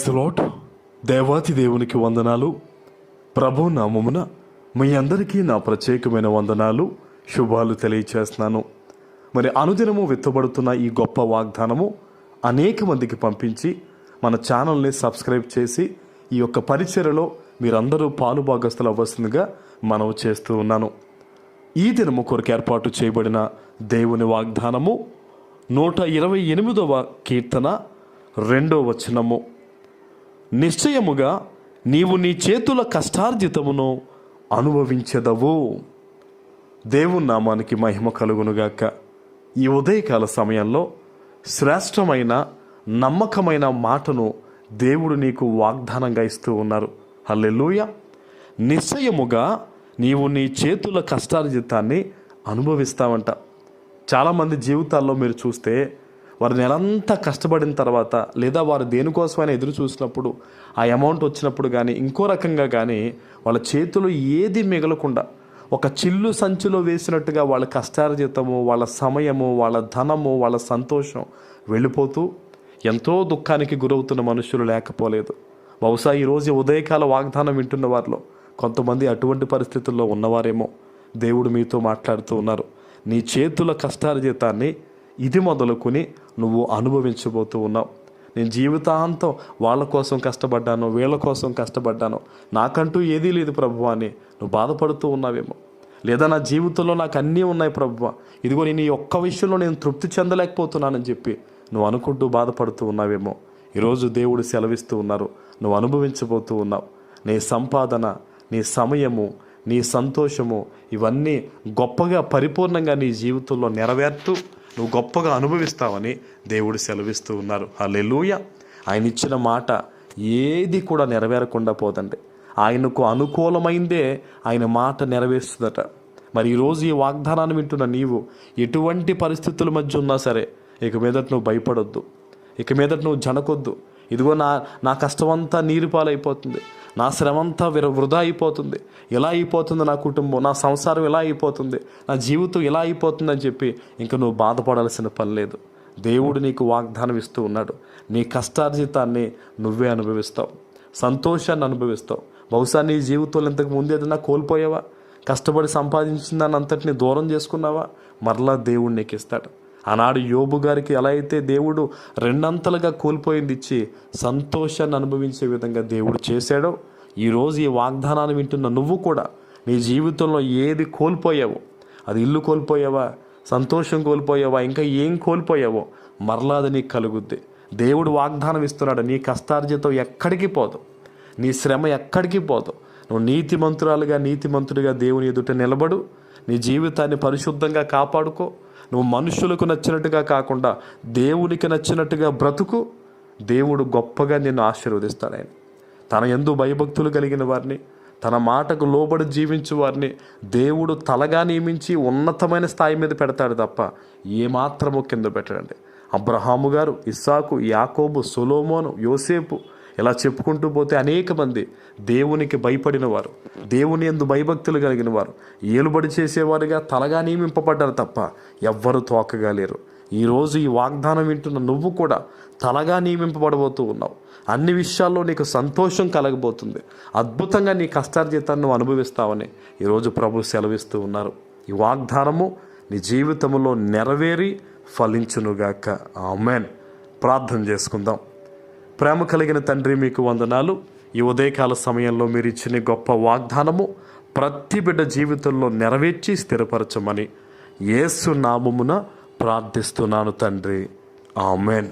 The lord. దేవాతి దేవునికి వందనాలు. ప్రభు నామమున మీ అందరికీ నా ప్రత్యేకమైన వందనాలు, శుభాలు తెలియచేస్తున్నాను. మరి అనుదినము విత్తబడుతున్న ఈ గొప్ప వాగ్దానము అనేక మందికి పంపించి మన ఛానల్ని సబ్స్క్రైబ్ చేసి ఈ యొక్క పరిచర్యలో మీరందరూ పాలుభాగస్తులు అవ్వాల్సిందిగా మనవి చేస్తూ ఉన్నాను. ఈ దినము కొరకు ఏర్పాటు చేయబడిన దేవుని వాగ్దానము 128వ కీర్తన 2వ వచనము. నిశ్చయముగా నీవు నీ చేతుల కష్టార్జితమును అనుభవించెదవు. దేవుని నామానికి మహిమ కలుగునుగాక. ఈ ఉదయకాల సమయంలో శ్రేష్టమైన నమ్మకమైన మాటను దేవుడు నీకు వాగ్దానంగా ఇస్తూ ఉన్నారు. హల్లెలూయా. నిశ్చయముగా నీవు నీ చేతుల కష్టార్జితాన్ని అనుభవిస్తావంట. చాలామంది జీవితాల్లో మీరు చూస్తే వారు నెలంతా కష్టపడిన తర్వాత, లేదా వారు దేనికోసమైనా ఎదురు చూసినప్పుడు, ఆ అమౌంట్ వచ్చినప్పుడు కానీ ఇంకో రకంగా కానీ వాళ్ళ చేతులు ఏది మిగలకుండా ఒక చిల్లు సంచిలో వేసినట్టుగా వాళ్ళ కష్టార్జితము, వాళ్ళ సమయము, వాళ్ళ ధనము, వాళ్ళ సంతోషం వెళ్ళిపోతూ ఎంతో దుఃఖానికి గురవుతున్న మనుషులు లేకపోలేదు. బహుశా ఈరోజు ఉదయకాల వాగ్దానం వింటున్న వారిలో కొంతమంది అటువంటి పరిస్థితుల్లో ఉన్నవారేమో. దేవుడు మీతో మాట్లాడుతూ ఉన్నారు. నీ చేతుల కష్టార్జితాన్ని ఇది మొదలుకొని నువ్వు అనుభవించబోతూ ఉన్నావు. నేను జీవితాంతం వాళ్ళ కోసం కష్టపడ్డాను, వీళ్ళ కోసం కష్టపడ్డాను, నాకంటూ ఏదీ లేదు ప్రభువా అని నువ్వు బాధపడుతూ ఉన్నావేమో. లేదా నా జీవితంలో నాకు అన్నీ ఉన్నాయి ప్రభువా, ఇదిగో నేను ఈ ఒక్క విషయంలో నేను తృప్తి చెందలేకపోతున్నానని చెప్పి నువ్వు అనుకుంటూ బాధపడుతూ ఉన్నావేమో. ఈరోజు దేవుడు సెలవిస్తూ ఉన్నారు, నువ్వు అనుభవించబోతూ ఉన్నావు. నీ సంపాదన, నీ సమయము, నీ సంతోషము ఇవన్నీ గొప్పగా పరిపూర్ణంగా నీ జీవితంలో నెరవేరుతూ నువ్వు గొప్పగా అనుభవిస్తావని దేవుడు సెలవిస్తూ ఉన్నారు. హల్లెలూయా. ఆయన ఇచ్చిన మాట ఏది కూడా నెరవేరకుండా పోదండి. ఆయనకు అనుకూలమైందే ఆయన మాట నెరవేరుస్తుందట. మరి ఈరోజు ఈ వాగ్దానాన్ని వింటున్న నీవు ఎటువంటి పరిస్థితుల మధ్య ఉన్నా సరే ఇక మీదట నువ్వు భయపడొద్దు, ఇక మీదట నువ్వు జనకొద్దు. ఇదిగో నా కష్టమంతా నీరు పాలైపోతుంది, నా శ్రమంతా వృధా అయిపోతుంది, ఎలా అయిపోతుంది నా కుటుంబం, నా సంసారం ఎలా అయిపోతుంది, నా జీవితం ఎలా అయిపోతుంది అని చెప్పి ఇంకా నువ్వు బాధపడాల్సిన పని లేదు. దేవుడు నీకు వాగ్దానం ఇస్తూ ఉన్నాడు. నీ కష్టార్జితాన్ని నువ్వే అనుభవిస్తావు, సంతోషాన్ని అనుభవిస్తావు. బహుశా నీ జీవితంలో ఇంతకు ముందు ఏదైనా కోల్పోయావా? కష్టపడి సంపాదించిన దాన్ని అంతటిని దూరం చేసుకున్నావా? మరలా దేవుడు నీకు ఇస్తాడు. ఆనాడు యోబు గారికి ఎలా అయితే దేవుడు రెండంతలుగా కోల్పోయింది ఇచ్చి సంతోషాన్ని అనుభవించే విధంగా దేవుడు చేశాడో, ఈరోజు ఈ వాగ్దానాన్ని వింటున్న నువ్వు కూడా నీ జీవితంలో ఏది కోల్పోయావో, అది ఇల్లు కోల్పోయావా, సంతోషం కోల్పోయావా, ఇంకా ఏం కోల్పోయావో మరలా అది నీకు కలుగుద్ది. దేవుడు వాగ్దానం ఇస్తున్నాడు. నీ కష్టార్జితం ఎక్కడికి పోదు, నీ శ్రమ ఎక్కడికి పోదు. నువ్వు నీతిమంతుడిగా దేవుని ఎదుట నిలబడు. నీ జీవితాన్ని పరిశుద్ధంగా కాపాడుకో. నువ్వు మనుషులకు నచ్చినట్టుగా కాకుండా దేవునికి నచ్చినట్టుగా బ్రతుకు. దేవుడు గొప్పగా నిన్ను ఆశీర్వదిస్తాడు. ఆయన తన యందు భయభక్తులు కలిగిన వారిని, తన మాటకు లోబడి జీవించే వారిని దేవుడు తలగా నియమించి ఉన్నతమైన స్థాయి మీద పెడతాడు తప్ప ఏమాత్రము కింద పెట్టడండి. అబ్రహాము గారు, ఇస్సాకు, యాకోబు, సొలొమోను, యోసేపు, ఇలా చెప్పుకుంటూ పోతే అనేక మంది దేవునికి భయపడిన వారు, దేవుని యందు భయభక్తులు కలిగిన వారు, ఏలుబడి చేసేవారుగా తలగా నియమింపబడ్డారు తప్ప ఎవ్వరూ తోకగా లేరు. ఈరోజు ఈ వాగ్దానం వింటున్న నువ్వు కూడా తలగా నియమింపబడబోతూ ఉన్నావు. అన్ని విషయాల్లో నీకు సంతోషం కలగబోతుంది. అద్భుతంగా నీ కష్టార్జితాన్ని నువ్వు అనుభవిస్తావని ఈరోజు ప్రభు సెలవిస్తూ ఉన్నారు. ఈ వాగ్దానము నీ జీవితంలో నెరవేరి ఫలించునుగాక. ఆమేన్. ప్రార్థన చేసుకుందాం. ప్రేమ కలిగిన తండ్రి, మీకు వందనాలు. ఈ ఉదయకాల సమయంలో మీరు ఇచ్చిన గొప్ప వాగ్దానము ప్రతి బిడ్డ జీవితంలో నెరవేర్చి స్థిరపరచమని యేసు నామమున ప్రార్థిస్తున్నాను తండ్రి. ఆమేన్.